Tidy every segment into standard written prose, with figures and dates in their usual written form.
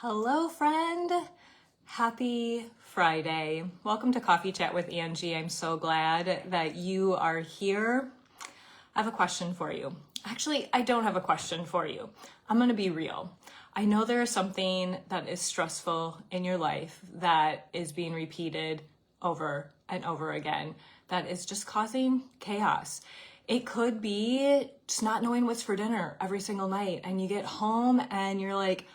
Hello, friend. Happy Friday. Welcome to Coffee Chat with Angie. I'm so glad that you are here. I have a question for you. Actually, I don't have a question for you. I'm going to be real. I know there is something that is stressful in your life that is being repeated over and over again that is just causing chaos. It could be just not knowing what's for dinner every single night, and you get home and you're like,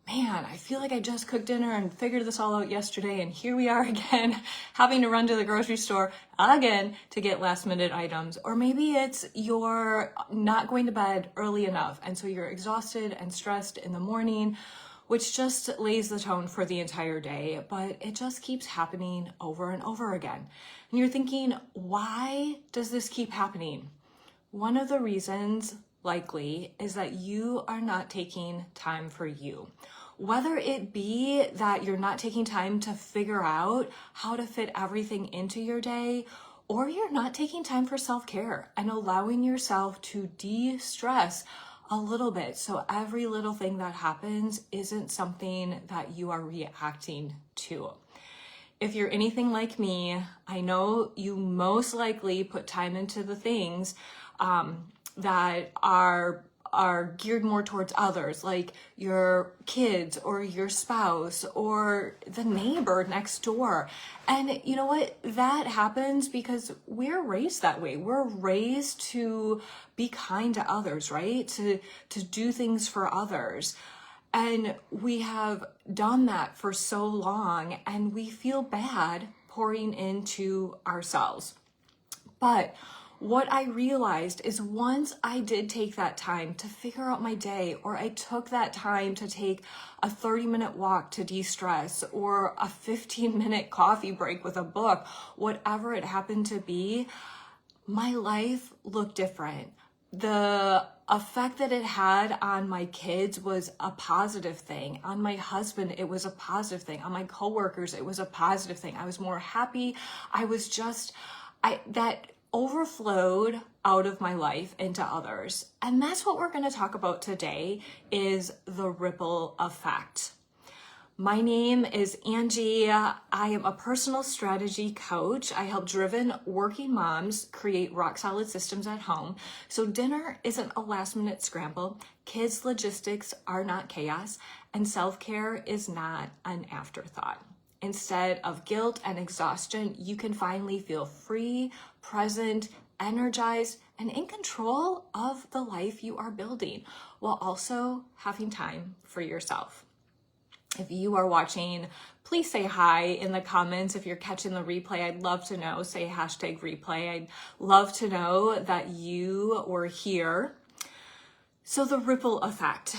man, I feel like I just cooked dinner and figured this all out yesterday, and here we are again, having to run to the grocery store again to get last minute items. Or maybe it's you're not going to bed early enough, and so you're exhausted and stressed in the morning, which just lays the tone for the entire day, but it just keeps happening over and over again. And you're thinking, why does this keep happening? One of the reasons likely is that you are not taking time for you. Whether it be that you're not taking time to figure out how to fit everything into your day, or you're not taking time for self-care and allowing yourself to de-stress a little bit so every little thing that happens isn't something that you are reacting to. If you're anything like me, I know you most likely put time into the things that are geared more towards others, like your kids or your spouse or the neighbor next door. And you know what? That happens because we're raised that way. We're raised to be kind to others, right? To do things for others. And we have done that for so long, and we feel bad pouring into ourselves. But what I realized is once I did take that time to figure out my day, or I took that time to take a 30-minute walk to de-stress, or a 15-minute coffee break with a book, whatever it happened to be, my life looked different. The effect that it had on my kids was a positive thing. On my husband, it was a positive thing. On my coworkers, it was a positive thing. I was more happy. That overflowed out of my life into others. And that's what we're going to talk about today, is the ripple effect. My name is Angie. I am a personal strategy coach. I help driven working moms create rock solid systems at home. So dinner isn't a last minute scramble. Kids' logistics are not chaos, and self-care is not an afterthought. Instead of guilt and exhaustion, you can finally feel free, present, energized, and in control of the life you are building, while also having time for yourself. If you are watching, please say hi in the comments. If you're catching the replay, I'd love to know. Say #replay. I'd love to know that you were here. So the ripple effect,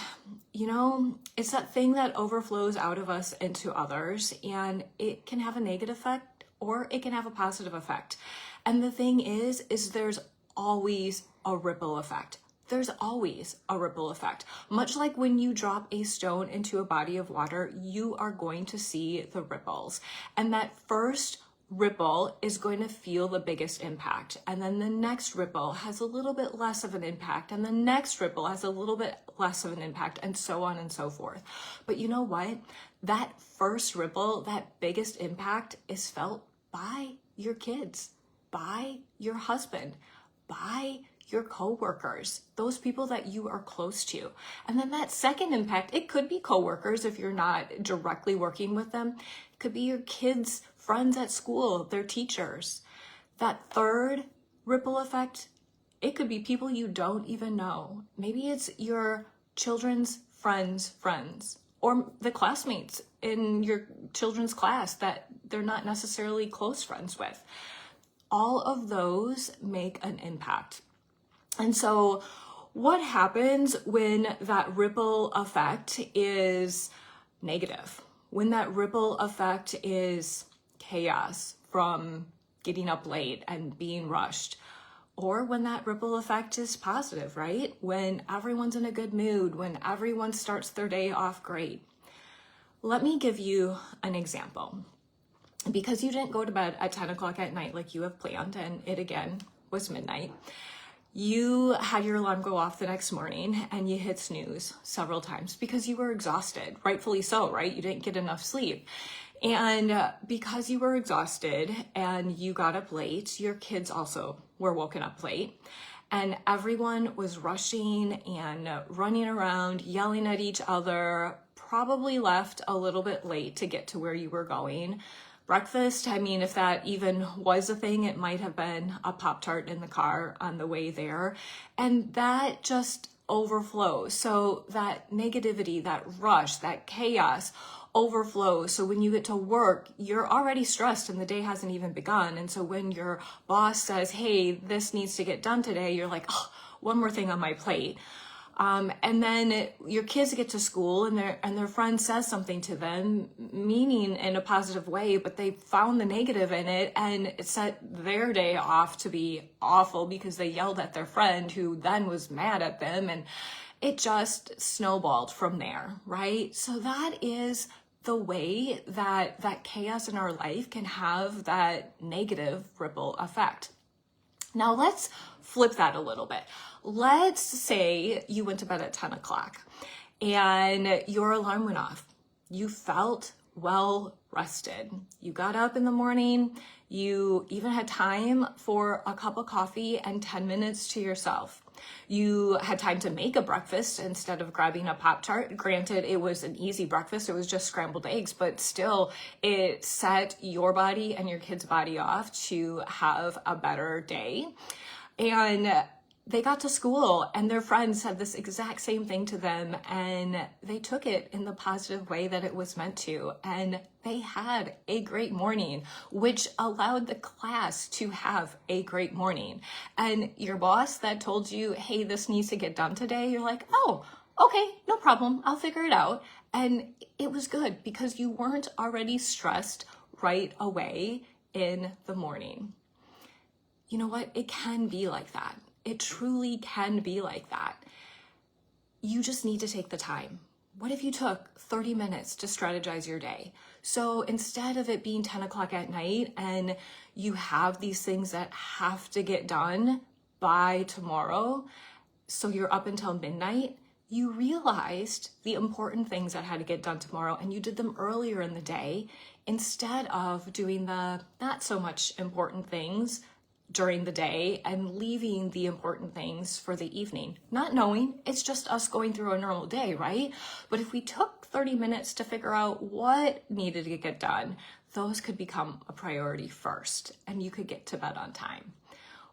it's that thing that overflows out of us into others, and it can have a negative effect or it can have a positive effect. And the thing is there's always a ripple effect. There's always a ripple effect. Much like when you drop a stone into a body of water, you are going to see the ripples. And that first ripple is going to feel the biggest impact. And then the next ripple has a little bit less of an impact. And the next ripple has a little bit less of an impact, and so on and so forth. But you know what? That first ripple, that biggest impact, is felt by your kids, by your husband, by your coworkers, those people that you are close to. And then that second impact, it could be coworkers if you're not directly working with them. It could be your kids' friends at school, their teachers. That third ripple effect, it could be people you don't even know. Maybe it's your children's friends' friends, or the classmates in your children's class that they're not necessarily close friends with. All of those make an impact. And so what happens when that ripple effect is negative? When that ripple effect is chaos from getting up late and being rushed? Or when that ripple effect is positive, right? When everyone's in a good mood, when everyone starts their day off great. Let me give you an example. Because you didn't go to bed at 10 o'clock at night like you have planned, and it again was midnight, You had your alarm go off the next morning and you hit snooze several times because you were exhausted, rightfully so, right? You didn't get enough sleep. And because you were exhausted and you got up late, your kids also were woken up late. And everyone was rushing and running around, yelling at each other, probably left a little bit late to get to where you were going. Breakfast, I mean, if that even was a thing, it might have been a Pop-Tart in the car on the way there. And that just overflows. So that negativity, that rush, that chaos overflows. So when you get to work, you're already stressed and the day hasn't even begun. And so when your boss says, hey, this needs to get done today, you're like, oh, one more thing on my plate. And then your kids get to school and their friend says something to them, meaning in a positive way, but they found the negative in it and it set their day off to be awful because they yelled at their friend who then was mad at them, and it just snowballed from there, right? So that is the way that chaos in our life can have that negative ripple effect. Now let's flip that a little bit. Let's say you went to bed at 10 o'clock and your alarm went off. You felt well rested. You got up in the morning. You even had time for a cup of coffee and 10 minutes to yourself. You had time to make a breakfast instead of grabbing a Pop-Tart. Granted, it was an easy breakfast. It was just scrambled eggs, but still it set your body and your kid's body off to have a better day. And they got to school and their friends said this exact same thing to them, and they took it in the positive way that it was meant to. And they had a great morning, which allowed the class to have a great morning. And your boss that told you, hey, this needs to get done today, you're like, oh, okay, no problem. I'll figure it out. And it was good because you weren't already stressed right away in the morning. You know what? It can be like that. It truly can be like that. You just need to take the time. What if you took 30 minutes to strategize your day? So instead of it being 10 o'clock at night and you have these things that have to get done by tomorrow, so you're up until midnight, you realized the important things that had to get done tomorrow and you did them earlier in the day instead of doing the not so much important things during the day and leaving the important things for the evening. Not knowing, it's just us going through a normal day, right? But if we took 30 minutes to figure out what needed to get done, those could become a priority first and you could get to bed on time.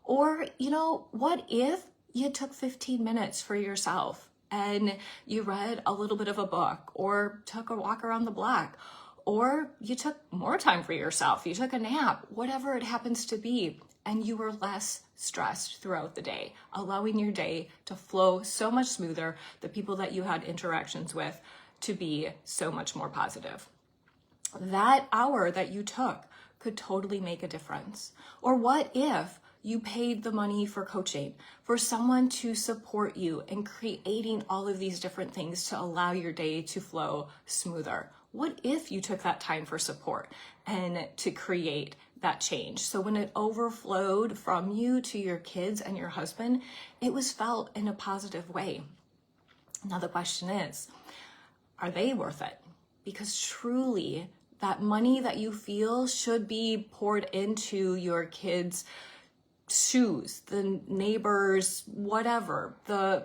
Or, you know, what if you took 15 minutes for yourself and you read a little bit of a book or took a walk around the block, or you took more time for yourself, you took a nap, whatever it happens to be, and you were less stressed throughout the day, allowing your day to flow so much smoother, the people that you had interactions with to be so much more positive. That hour that you took could totally make a difference. Or what if you paid the money for coaching, for someone to support you in creating all of these different things to allow your day to flow smoother? What if you took that time for support and to create that change? So when it overflowed from you to your kids and your husband, it was felt in a positive way. Now the question is, are they worth it? Because truly, that money that you feel should be poured into your kids' shoes, the neighbors, whatever,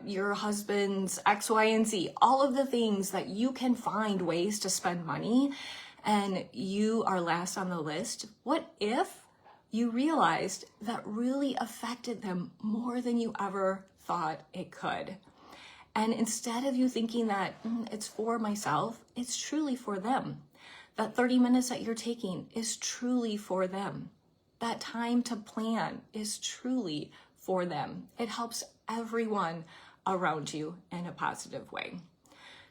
your husband's X, Y, and Z, all of the things that you can find ways to spend money and you are last on the list. What if you realized that really affected them more than you ever thought it could? And instead of you thinking that it's for myself, it's truly for them. That 30 minutes that you're taking is truly for them. That time to plan is truly for them. It helps everyone around you in a positive way.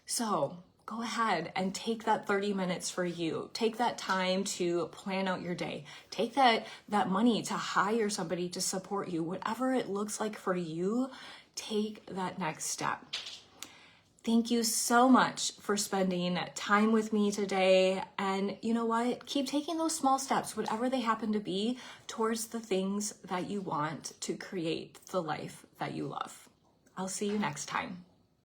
So go ahead and take that 30 minutes for you. Take that time to plan out your day. Take that money to hire somebody to support you. Whatever it looks like for you, take that next step. Thank you so much for spending time with me today. And you know what? Keep taking those small steps, whatever they happen to be, towards the things that you want to create the life that you love. I'll see you next time.